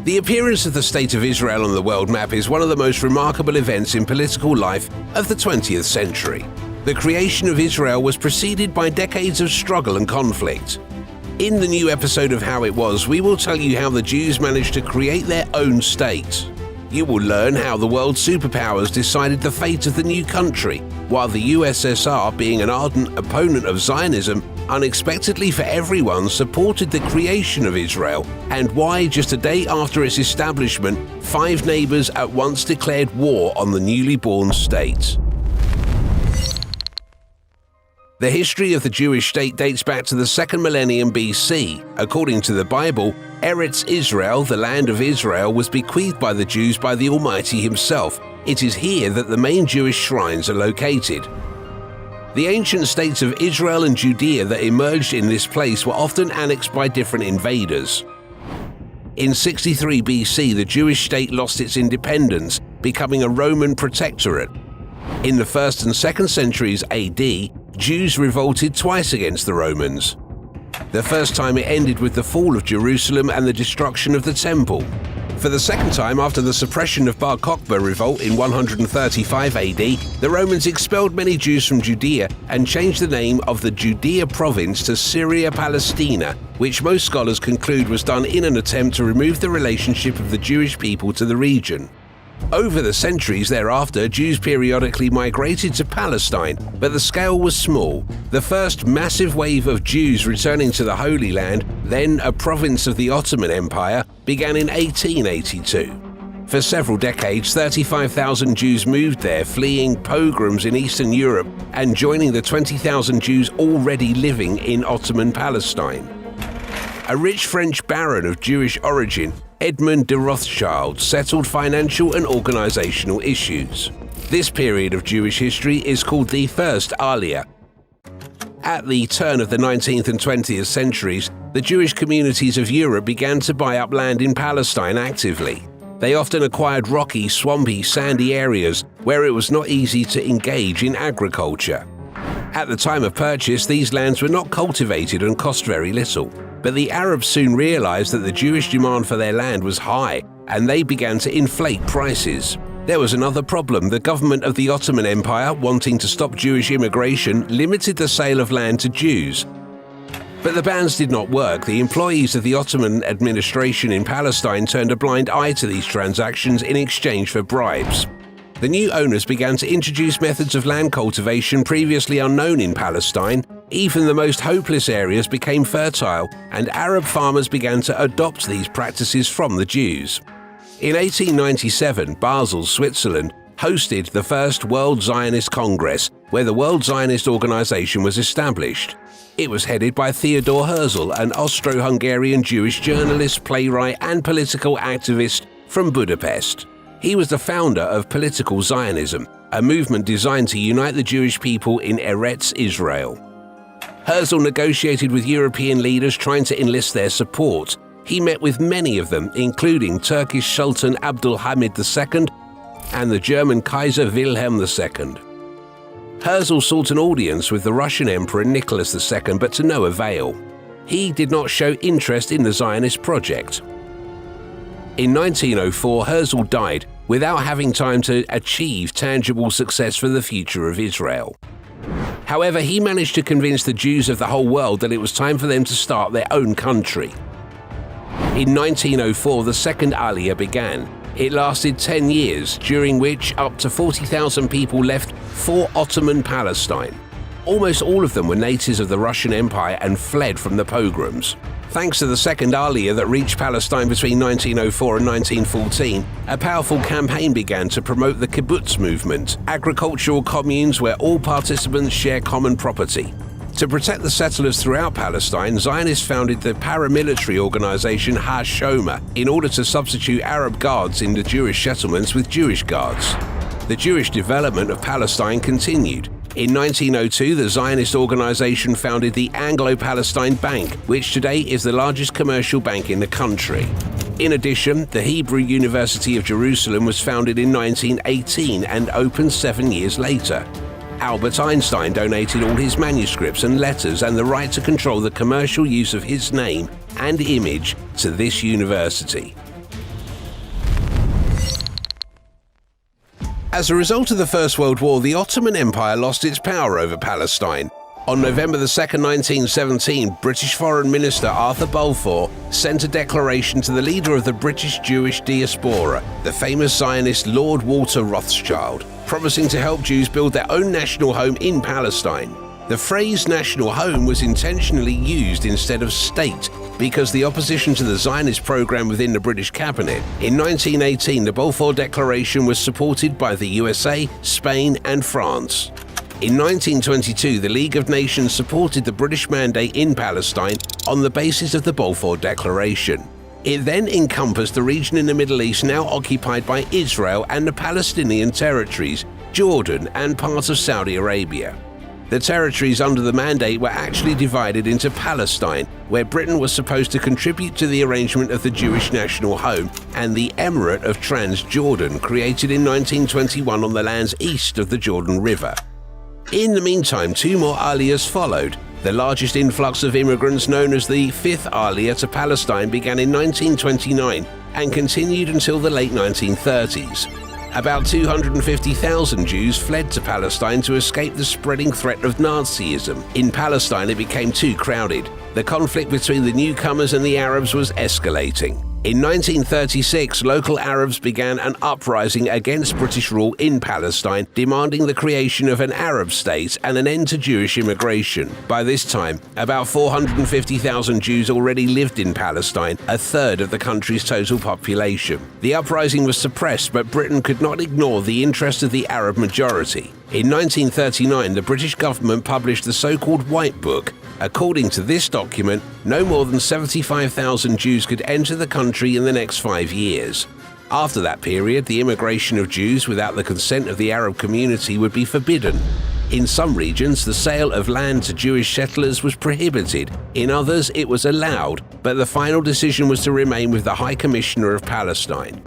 The appearance of the State of Israel on the world map is one of the most remarkable events in political life of the 20th century. The creation of Israel was preceded by decades of struggle and conflict. In the new episode of How It Was, we will tell you how the Jews managed to create their own state. You will learn how the world superpowers decided the fate of the new country, while the USSR, being an ardent opponent of Zionism, unexpectedly for everyone supported the creation of Israel, and why, just a day after its establishment, 5 neighbors at once declared war on the newly born state. The history of the Jewish state dates back to the 2nd millennium BC. According to the Bible, Eretz Israel, the land of Israel, was bequeathed by the Jews by the Almighty Himself. It is here that the main Jewish shrines are located. The ancient states of Israel and Judea that emerged in this place were often annexed by different invaders. In 63 BC, the Jewish state lost its independence, becoming a Roman protectorate. In the 1st and 2nd centuries AD, Jews revolted twice against the Romans. The first time it ended with the fall of Jerusalem and the destruction of the temple. For the second time, after the suppression of Bar Kokhba revolt in 135 AD, the Romans expelled many Jews from Judea and changed the name of the Judea province to Syria Palestina, which most scholars conclude was done in an attempt to remove the relationship of the Jewish people to the region. Over the centuries thereafter, Jews periodically migrated to Palestine, but the scale was small. The first massive wave of Jews returning to the Holy Land, then a province of the Ottoman Empire, began in 1882. For several decades, 35,000 Jews moved there, fleeing pogroms in Eastern Europe and joining the 20,000 Jews already living in Ottoman Palestine. A rich French baron of Jewish origin, Edmond de Rothschild, settled financial and organizational issues. This period of Jewish history is called the First Aliyah. At the turn of the 19th and 20th centuries, the Jewish communities of Europe began to buy up land in Palestine actively. They often acquired rocky, swampy, sandy areas where it was not easy to engage in agriculture. At the time of purchase, these lands were not cultivated and cost very little. But the Arabs soon realized that the Jewish demand for their land was high, and they began to inflate prices. There was another problem. The government of the Ottoman Empire, wanting to stop Jewish immigration, limited the sale of land to Jews. But the bans did not work. The employees of the Ottoman administration in Palestine turned a blind eye to these transactions in exchange for bribes. The new owners began to introduce methods of land cultivation previously unknown in Palestine. Even the most hopeless areas became fertile, and Arab farmers began to adopt these practices from the Jews. In 1897, Basel, Switzerland, hosted the first World Zionist Congress, where the World Zionist Organization was established. It was headed by Theodor Herzl, an Austro-Hungarian Jewish journalist, playwright, and political activist from Budapest. He was the founder of Political Zionism, a movement designed to unite the Jewish people in Eretz Israel. Herzl negotiated with European leaders trying to enlist their support. He met with many of them, including Turkish Sultan Abdulhamid II and the German Kaiser Wilhelm II. Herzl sought an audience with the Russian Emperor Nicholas II, but to no avail. He did not show interest in the Zionist project. In 1904, Herzl died without having time to achieve tangible success for the future of Israel. However, he managed to convince the Jews of the whole world that it was time for them to start their own country. In 1904, the Second Aliyah began. It lasted 10 years, during which up to 40,000 people left for Ottoman Palestine. Almost all of them were natives of the Russian Empire and fled from the pogroms. Thanks to the Second Aliyah that reached Palestine between 1904 and 1914, a powerful campaign began to promote the kibbutz movement, agricultural communes where all participants share common property. To protect the settlers throughout Palestine, Zionists founded the paramilitary organization HaShomer in order to substitute Arab guards in the Jewish settlements with Jewish guards. The Jewish development of Palestine continued. In 1902, the Zionist organization founded the Anglo-Palestine Bank, which today is the largest commercial bank in the country. In addition, the Hebrew University of Jerusalem was founded in 1918 and opened 7 years later. Albert Einstein donated all his manuscripts and letters and the right to control the commercial use of his name and image to this university. As a result of the First World War, the Ottoman Empire lost its power over Palestine. On November 2, 1917, British Foreign Minister Arthur Balfour sent a declaration to the leader of the British Jewish diaspora, the famous Zionist Lord Walter Rothschild, promising to help Jews build their own national home in Palestine. The phrase national home was intentionally used instead of state because the opposition to the Zionist program within the British cabinet. In 1918, the Balfour Declaration was supported by the USA, Spain, and France. In 1922, the League of Nations supported the British mandate in Palestine on the basis of the Balfour Declaration. It then encompassed the region in the Middle East now occupied by Israel and the Palestinian territories, Jordan, and parts of Saudi Arabia. The territories under the mandate were actually divided into Palestine, where Britain was supposed to contribute to the arrangement of the Jewish national home, and the Emirate of Transjordan, created in 1921 on the lands east of the Jordan River. In the meantime, two more aliyahs followed. The largest influx of immigrants, known as the Fifth Aliyah to Palestine, began in 1929 and continued until the late 1930s. About 250,000 Jews fled to Palestine to escape the spreading threat of Nazism. In Palestine, it became too crowded. The conflict between the newcomers and the Arabs was escalating. In 1936, local Arabs began an uprising against British rule in Palestine, demanding the creation of an Arab state and an end to Jewish immigration. By this time, about 450,000 Jews already lived in Palestine, a third of the country's total population. The uprising was suppressed, but Britain could not ignore the interest of the Arab majority. In 1939, the British government published the so-called White Book. According to this document, no more than 75,000 Jews could enter the country in the next 5 years. After that period, the immigration of Jews without the consent of the Arab community would be forbidden. In some regions, the sale of land to Jewish settlers was prohibited. In others, it was allowed, but the final decision was to remain with the High Commissioner of Palestine.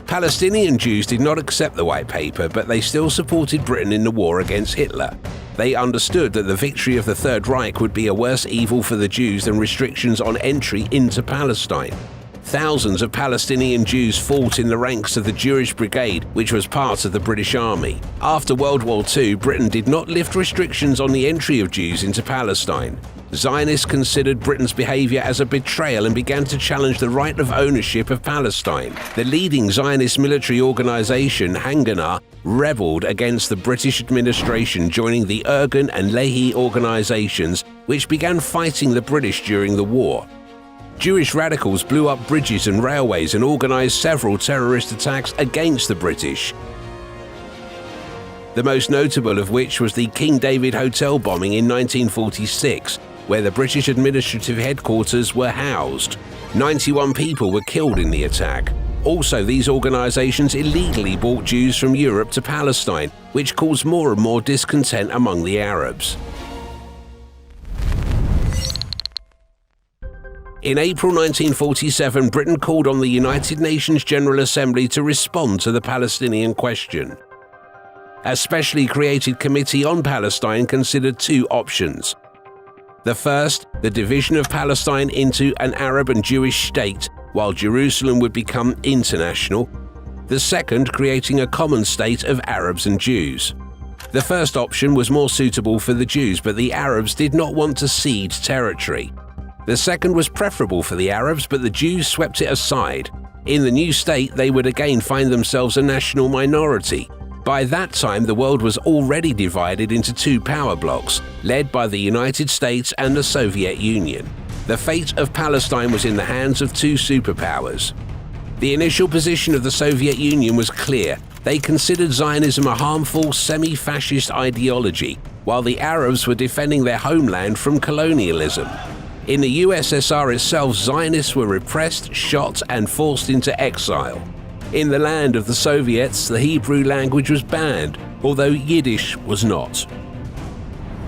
Palestinian Jews did not accept the White Paper, but they still supported Britain in the war against Hitler. They understood that the victory of the Third Reich would be a worse evil for the Jews than restrictions on entry into Palestine. Thousands of Palestinian Jews fought in the ranks of the Jewish Brigade, which was part of the British Army. After World War II, Britain did not lift restrictions on the entry of Jews into Palestine. Zionists considered Britain's behavior as a betrayal and began to challenge the right of ownership of Palestine. The leading Zionist military organization, Haganah, rebelled against the British administration, joining the Irgun and Lehi organizations, which began fighting the British during the war. Jewish radicals blew up bridges and railways and organized several terrorist attacks against the British. The most notable of which was the King David Hotel bombing in 1946, where the British administrative headquarters were housed. 91 people were killed in the attack. Also, these organizations illegally brought Jews from Europe to Palestine, which caused more and more discontent among the Arabs. In April 1947, Britain called on the United Nations General Assembly to respond to the Palestinian question. A specially created Committee on Palestine considered two options. The first, the division of Palestine into an Arab and Jewish state, while Jerusalem would become international. The second, creating a common state of Arabs and Jews. The first option was more suitable for the Jews, but the Arabs did not want to cede territory. The second was preferable for the Arabs, but the Jews swept it aside. In the new state, they would again find themselves a national minority. By that time, the world was already divided into two power blocs, led by the United States and the Soviet Union. The fate of Palestine was in the hands of two superpowers. The initial position of the Soviet Union was clear. They considered Zionism a harmful, semi-fascist ideology, while the Arabs were defending their homeland from colonialism. In the USSR itself, Zionists were repressed, shot, and forced into exile. In the land of the Soviets, the Hebrew language was banned, although Yiddish was not.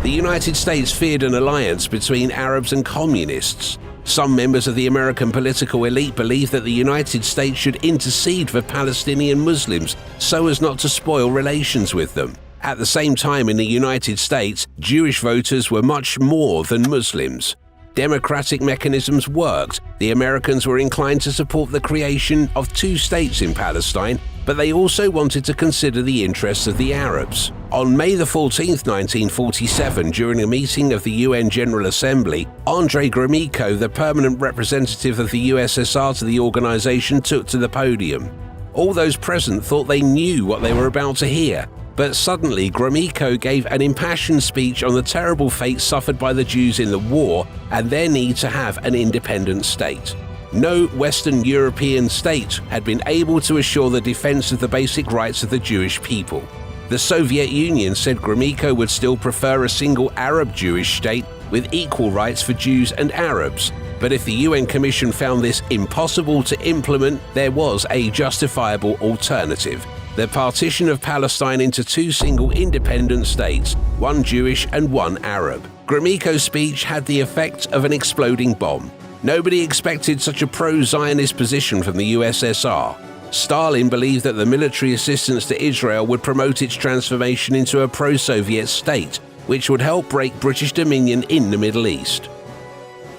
The United States feared an alliance between Arabs and communists. Some members of the American political elite believed that the United States should intercede for Palestinian Muslims so as not to spoil relations with them. At the same time, in the United States, Jewish voters were much more than Muslims. democratic mechanisms worked, the Americans were inclined to support the creation of two states in Palestine, but they also wanted to consider the interests of the Arabs. On May 14, 1947, during a meeting of the UN General Assembly, Andrei Gromyko, the permanent representative of the USSR to the organization, took to the podium. All those present thought they knew what they were about to hear, but suddenly Gromyko gave an impassioned speech on the terrible fate suffered by the Jews in the war and their need to have an independent state. No Western European state had been able to assure the defense of the basic rights of the Jewish people. The Soviet Union said Gromyko would still prefer a single Arab-Jewish state with equal rights for Jews and Arabs. But if the UN Commission found this impossible to implement, there was a justifiable alternative: the partition of Palestine into two single independent states, one Jewish and one Arab. Gromyko's speech had the effect of an exploding bomb. Nobody expected such a pro-Zionist position from the USSR. Stalin believed that the military assistance to Israel would promote its transformation into a pro-Soviet state, which would help break British dominion in the Middle East.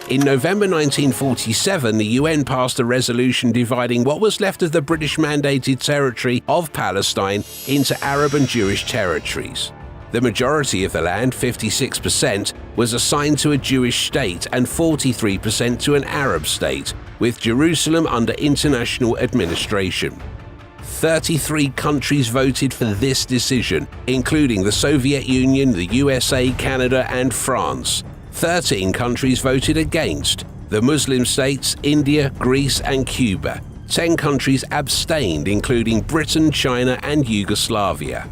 In November 1947, the UN passed a resolution dividing what was left of the British-mandated territory of Palestine into Arab and Jewish territories. The majority of the land, 56%, was assigned to a Jewish state and 43% to an Arab state, with Jerusalem under international administration. 33 countries voted for this decision, including the Soviet Union, the USA, Canada, and France. 13 countries voted against: the Muslim states, India, Greece, and Cuba. 10 countries abstained, including Britain, China, and Yugoslavia.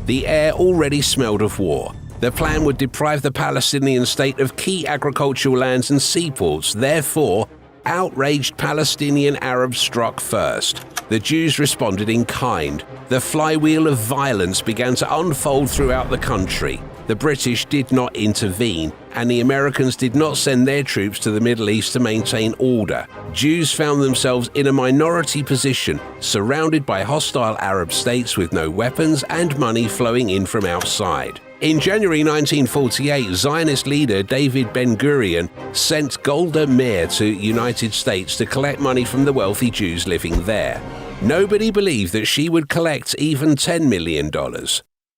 The air already smelled of war. The plan would deprive the Palestinian state of key agricultural lands and seaports. Therefore, outraged Palestinian Arabs struck first. The Jews responded in kind. The flywheel of violence began to unfold throughout the country. The British did not intervene, and the Americans did not send their troops to the Middle East to maintain order. Jews found themselves in a minority position, surrounded by hostile Arab states with no weapons and money flowing in from outside. In January 1948, Zionist leader David Ben-Gurion sent Golda Meir to the United States to collect money from the wealthy Jews living there. Nobody believed that she would collect even $10 million.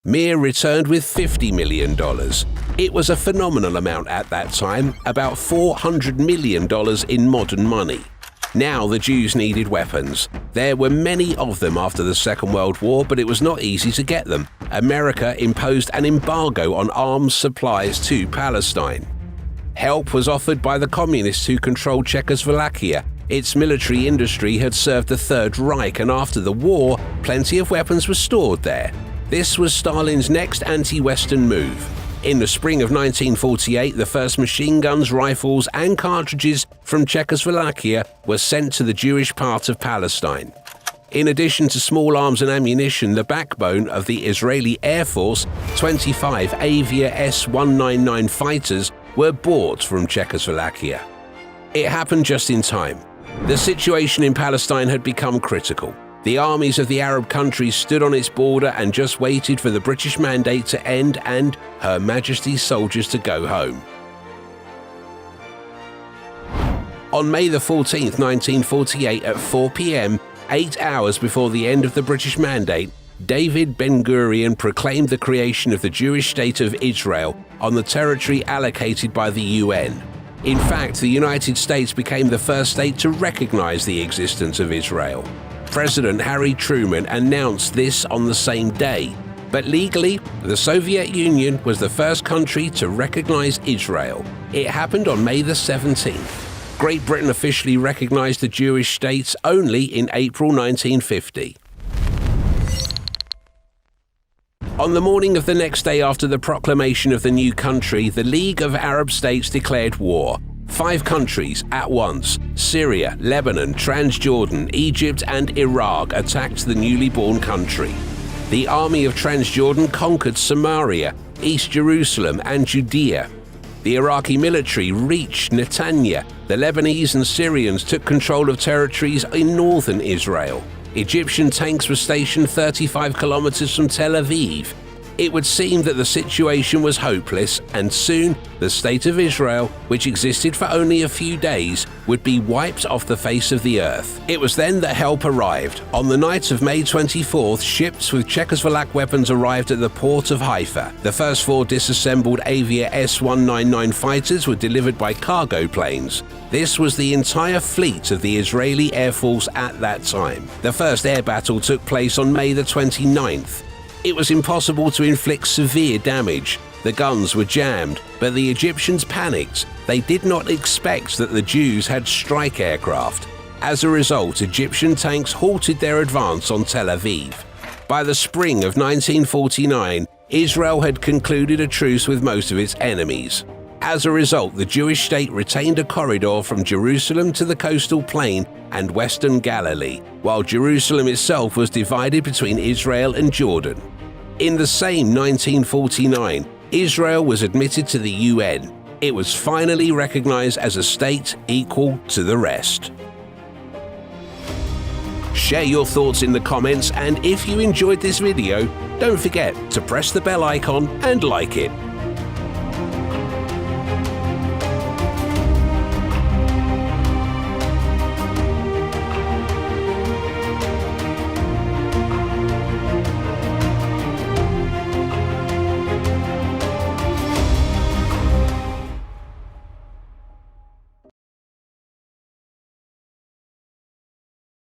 Meir returned with $50 million. It was a phenomenal amount at that time, about $400 million in modern money. Now the Jews needed weapons. There were many of them after the Second World War, but it was not easy to get them. America imposed an embargo on arms supplies to Palestine. Help was offered by the communists who controlled Czechoslovakia. Its military industry had served the Third Reich, and after the war, plenty of weapons were stored there. This was Stalin's next anti-Western move. In the spring of 1948, the first machine guns, rifles, and cartridges from Czechoslovakia were sent to the Jewish part of Palestine. In addition to small arms and ammunition, the backbone of the Israeli Air Force, 25 Avia S-199 fighters, were bought from Czechoslovakia. It happened just in time. The situation in Palestine had become critical. The armies of the Arab countries stood on its border and just waited for the British mandate to end and Her Majesty's soldiers to go home. On May 14, 1948, at 4 p.m., 8 hours before the end of the British mandate, David Ben-Gurion proclaimed the creation of the Jewish state of Israel on the territory allocated by the UN. In fact, the United States became the first state to recognize the existence of Israel. President Harry Truman announced this on the same day, but legally, the Soviet Union was the first country to recognize Israel. It happened on May 17th. Great Britain officially recognized the Jewish states only in April 1950. On the morning of the next day after the proclamation of the new country, the League of Arab States declared war. 5 countries at once, Syria, Lebanon, Transjordan, Egypt, and Iraq, attacked the newly born country. The army of Transjordan conquered Samaria, East Jerusalem, and Judea. The Iraqi military reached Netanya. The Lebanese and Syrians took control of territories in northern Israel. Egyptian tanks were stationed 35 kilometers from Tel Aviv. It would seem that the situation was hopeless, and soon the State of Israel, which existed for only a few days, would be wiped off the face of the earth. It was then that help arrived. On the night of May 24th, ships with Czechoslovak weapons arrived at the port of Haifa. The first 4 disassembled Avia S-199 fighters were delivered by cargo planes. This was the entire fleet of the Israeli Air Force at that time. The first air battle took place on May the 29th. It was impossible to inflict severe damage. The guns were jammed, but the Egyptians panicked. They did not expect that the Jews had strike aircraft. As a result, Egyptian tanks halted their advance on Tel Aviv. By the spring of 1949, Israel had concluded a truce with most of its enemies. As a result, the Jewish state retained a corridor from Jerusalem to the coastal plain and western Galilee, while Jerusalem itself was divided between Israel and Jordan. In the same 1949, Israel was admitted to the UN. It was finally recognized as a state equal to the rest. Share your thoughts in the comments, and if you enjoyed this video, don't forget to press the bell icon and like it.